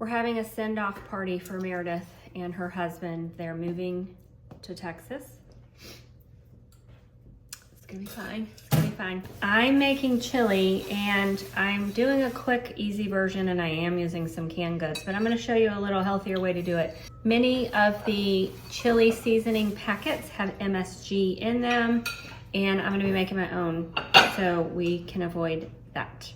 We're having a send-off party for Meredith and her husband. They're moving to Texas. It's gonna be fine. It's gonna be fine. I'm making chili and I'm doing a quick, easy version, and I am using some canned goods, but I'm gonna show you a little healthier way to do it. Many of the chili seasoning packets have MSG in them, and I'm gonna be making my own so we can avoid that.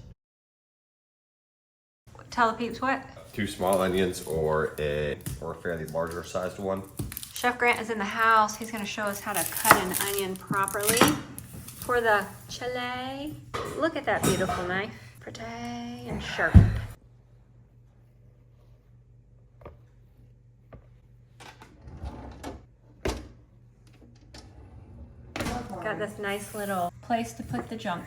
Tell the peeps what? 2 small onions or a fairly larger sized one. Chef Grant is in the house. He's gonna show us how to cut an onion properly for the chili. Look at that beautiful knife. Pretty and sharp. Got this nice little place to put the junk.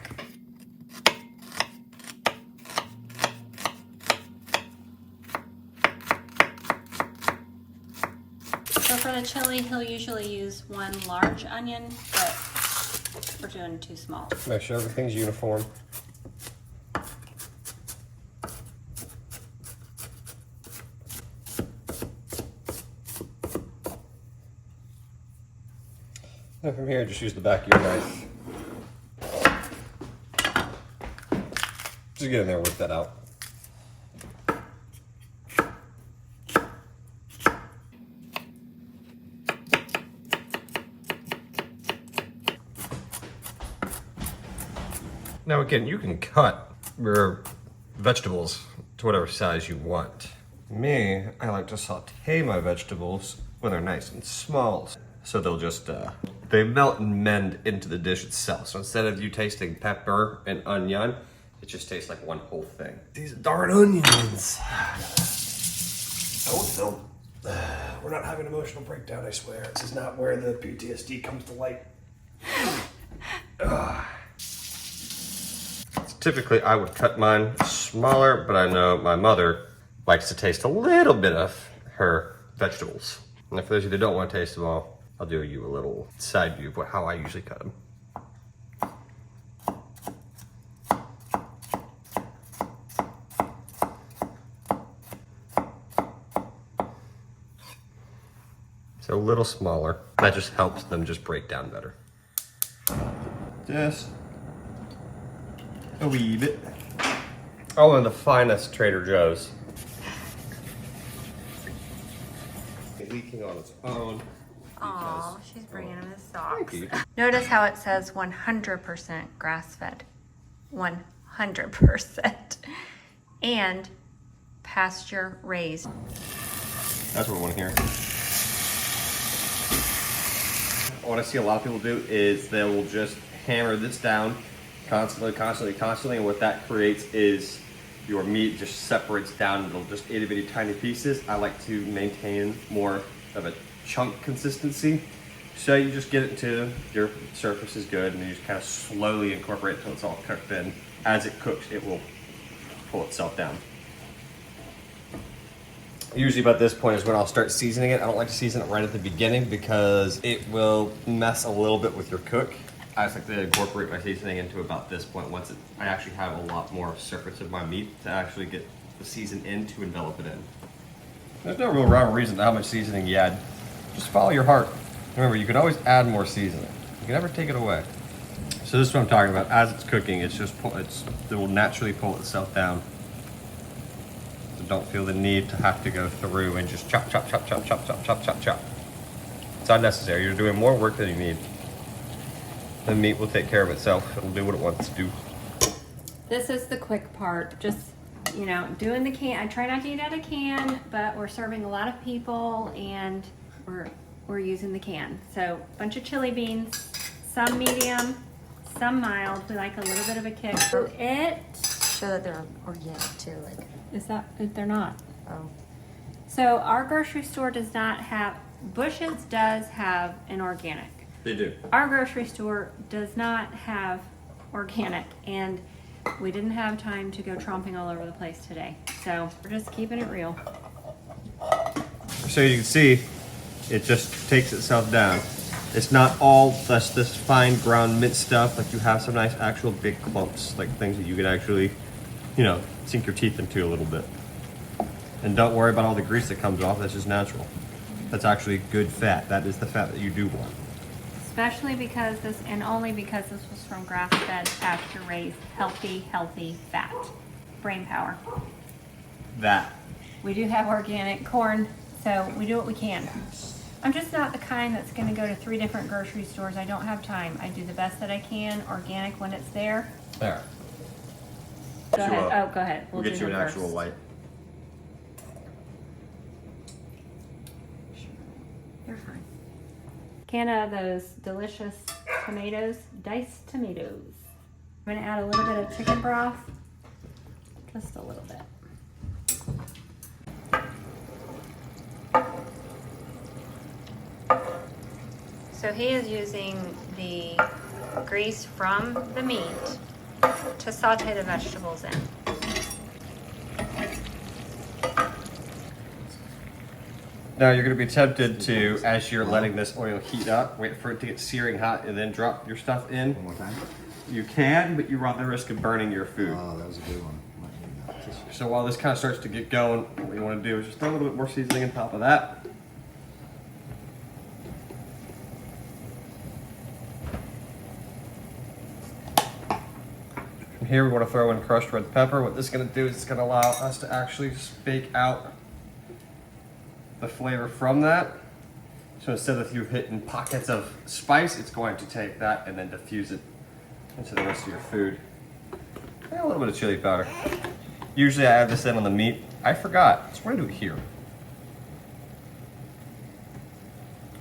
So for the chili, he'll usually use 1 large onion, but we're doing 2 small. Make sure everything's uniform. And from here, just use the back of your knife. Just get in there and whip that out. Now again, you can cut your vegetables to whatever size you want. Me, I like to saute my vegetables when they're nice and small. So they'll just, they melt and mend into the dish itself. So instead of you tasting pepper and onion, it just tastes like one whole thing. These darn onions. Oh no, we're not having an emotional breakdown, I swear. This is not where the PTSD comes to light. Typically, I would cut mine smaller, but I know my mother likes to taste a little bit of her vegetables. And for those of you that don't want to taste them all, I'll do you a little side view of how I usually cut them. So a little smaller. That just helps them just break down better. Just a wee bit. Oh, and the finest Trader Joe's. Leaking on its own. Aw, she's bringing him his socks. Thank you. Notice how it says 100% grass-fed. 100%. And pasture raised. That's what we want to hear. What I see a lot of people do is they will just hammer this down constantly, and what that creates is your meat just separates down into just itty bitty tiny pieces. I like to maintain more of a chunk consistency. So you just get it to your surface is good, and you just kind of slowly incorporate it until it's all cooked in. As it cooks, it will pull itself down. Usually about this point is when I'll start seasoning it. I don't like to season it right at the beginning because it will mess a little bit with your cook. I just like to incorporate my seasoning into about this point once I actually have a lot more surface of my meat to actually get the season in to envelop it in. There's no real rhyme or reason to how much seasoning you add. Just follow your heart. Remember, you can always add more seasoning. You can never take it away. So this is what I'm talking about. As it's cooking, it will naturally pull itself down. So don't feel the need to have to go through and just chop. It's unnecessary. You're doing more work than you need. The meat will take care of itself. It'll do what it wants to do. This is the quick part. Just, you know, doing the can. I try not to eat out of can, but we're serving a lot of people and we're using the can. So a bunch of chili beans, some medium, some mild. We like a little bit of a kick. So So that they're organic too, like. is that, they're not. Oh. So our grocery store does not have, Bush's does have an organic. They do. Our grocery store does not have organic, and we didn't have time to go tromping all over the place today. So we're just keeping it real. So you can see, it just takes itself down. It's not all this fine ground mint stuff. Like you have some nice actual big clumps, like things that you could actually, you know, sink your teeth into a little bit. And don't worry about all the grease that comes off, that's just natural. That's actually good fat. That is the fat that you do want. Especially because this, and only because this was from grass-fed, pasture-raised, healthy fat. Brain power. That. We do have organic corn, so we do what we can. I'm just not the kind that's gonna go to 3 different grocery stores. I don't have time. I do the best that I can, organic when it's there. There. Go ahead. Oh, go ahead. We'll do get you an them actual first. light. You're fine. Can of those delicious tomatoes, diced tomatoes. I'm gonna add a little bit of chicken broth, just a little bit. So he is using the grease from the meat to saute the vegetables in. Now you're going to be tempted to, as you're letting this oil heat up, wait for it to get searing hot and then drop your stuff in. One more time. You can, but you run the risk of burning your food. Oh, that was a good one. So while this kind of starts to get going, what you want to do is just throw a little bit more seasoning on top of that. From here we want to throw in crushed red pepper. What this is going to do is it's going to allow us to actually just bake out the flavor from that. So instead of you hitting pockets of spice, it's going to take that and then diffuse it into the rest of your food. And a little bit of chili powder. Usually I add this in on the meat. I forgot, so we're gonna do it here.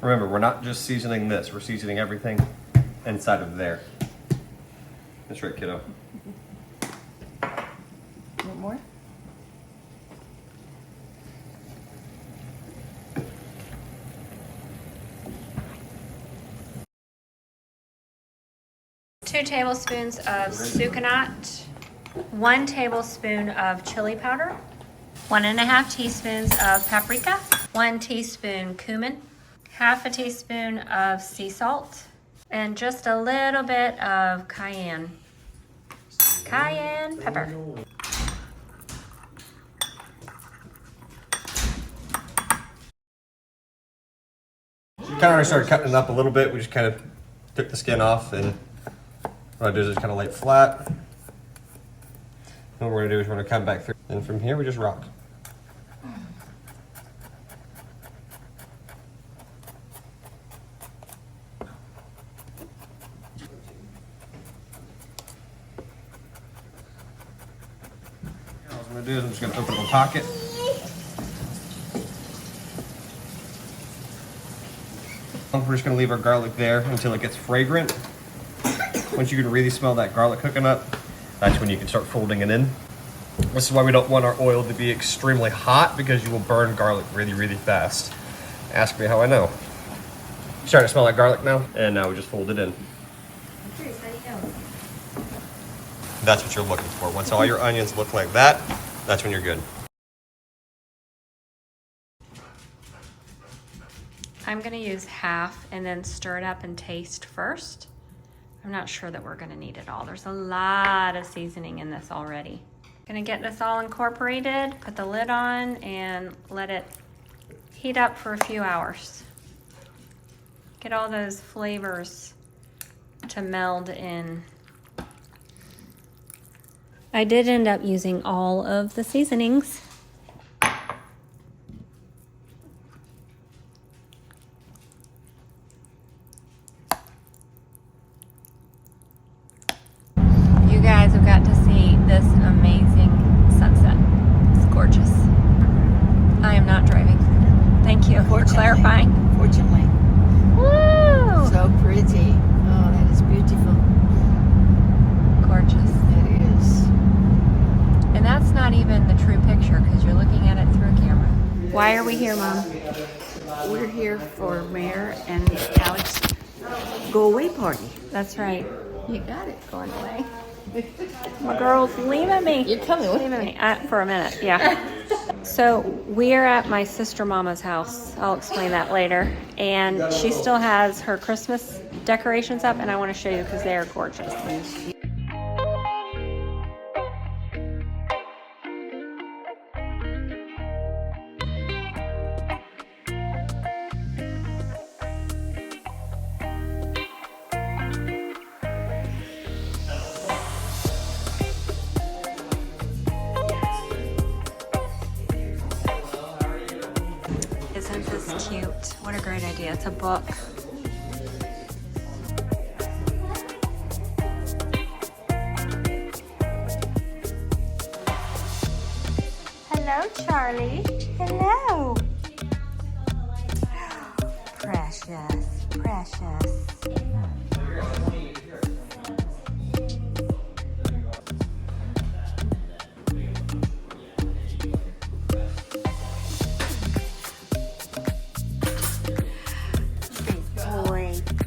Remember, we're not just seasoning this, we're seasoning everything inside of there. That's right, kiddo. Want more? Two tablespoons of sucanat, 1 tablespoon of chili powder, 1.5 teaspoons of paprika, 1 teaspoon cumin, 1/2 teaspoon of sea salt, and just a little bit of cayenne pepper. Kind of already started cutting it up a little bit. We just kind of took the skin off, and what I do is just kind of lay it flat. And what we're gonna do is we're gonna come back through, and from here we just rock. What I'm gonna do is I'm just gonna open up a pocket. We're just gonna leave our garlic there until it gets fragrant. Once you can really smell that garlic cooking up, that's when you can start folding it in. This is why we don't want our oil to be extremely hot, because you will burn garlic really, really fast. Ask me how I know. Starting to smell like garlic now, and now we just fold it in. That's what you're looking for. Once all your onions look like that, that's when you're good. I'm gonna use half and then stir it up and taste first. I'm not sure that we're gonna need it all. There's a lot of seasoning in this already. Gonna get this all incorporated, put the lid on, and let it heat up for a few hours. Get all those flavors to meld in. I did end up using all of the seasonings. You guys have got to see this amazing sunset. It's gorgeous. I am not driving. Thank you for clarifying. Fortunately. Woo! So pretty. Oh, that is beautiful. Gorgeous. It is. And that's not even the true picture because you're looking at it through a camera. Why are we here, Mom? We're here for Mayor and Alex go away party. That's right. You got it. Going away. My girl's leaving me. You're coming with Leaving me for a minute, yeah. So we're at my sister Mama's house. I'll explain that later. And she still has her Christmas decorations up, and I want to show you because they are gorgeous. It's a book. Hello, Charlie. Hello. Precious, precious.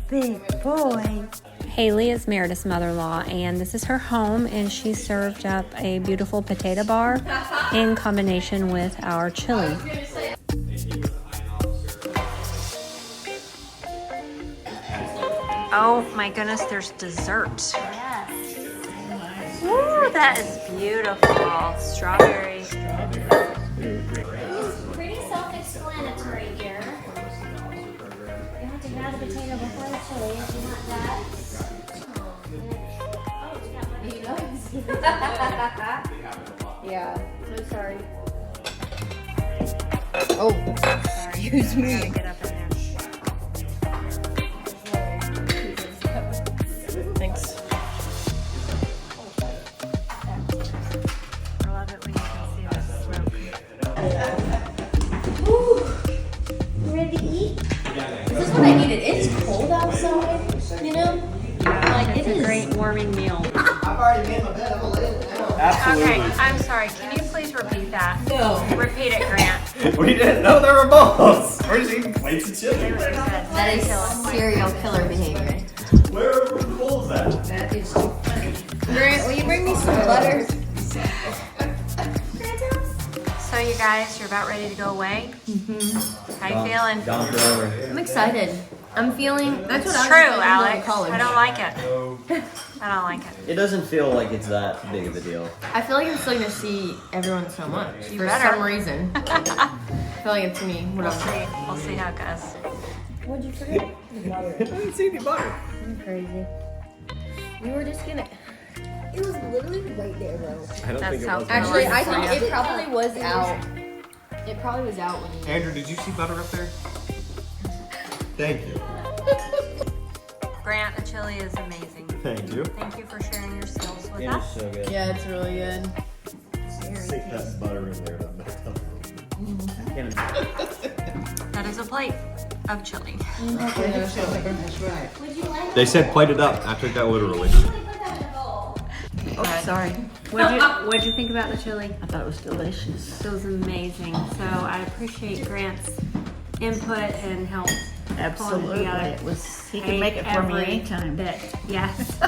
Big boy. Haley is Meredith's mother-in-law, and this is her home, and she served up a beautiful potato bar in combination with our chili. Oh my goodness, there's dessert. Yes. Ooh, that is beautiful. Strawberry. Pretty self-explanatory here. You have to grab the potato before the chili if you want that. Yeah, I'm sorry. Oh, excuse me. Get up in there. Thanks. I love it when you can see the smoke. Ready to eat? This is what I needed. It's cold outside, you know? Like, it It's a is. great warming meal. I've already made my bed. I'm gonna lay it down. Okay, I'm sorry. Can you please repeat that? No. Repeat it, Grant. We didn't know there were bowls. We're just eating plates of chili. That is serial killer behavior. Where are the bowls at? That is too funny. Grant, will you bring me some butter? So you guys, you're about ready to go away? Mm-hmm. How you feeling? Gone forever. I'm excited. I'm feeling. That's what It's I true, was feeling Alex. in college. I don't like it. I don't like it. It doesn't feel like it's that big of a deal. I feel like I'm still gonna see everyone so much You for better. some reason. I feel like it's me. We'll Whatever. see. We'll see how it goes. What'd you forget? I didn't see any butter. I'm crazy. We were just gonna. It was literally right there, bro. I don't That think it sounds was. Actually, I For think you. it probably was out. It probably was out when you. Andrew, did you see butter up there? Thank you. Grant, the chili is amazing. Thank you. Thank you for sharing your skills with It is us. so good. Yeah, it's really good. Stick that butter in there. That is a plate of chili. They said plate it up. I took that literally. Oh, sorry. What'd you think about the chili? I thought it was delicious. It was amazing. So I appreciate Grant's input and help. Absolutely. together. It was. He can make it for me Every anytime. bit. Yes.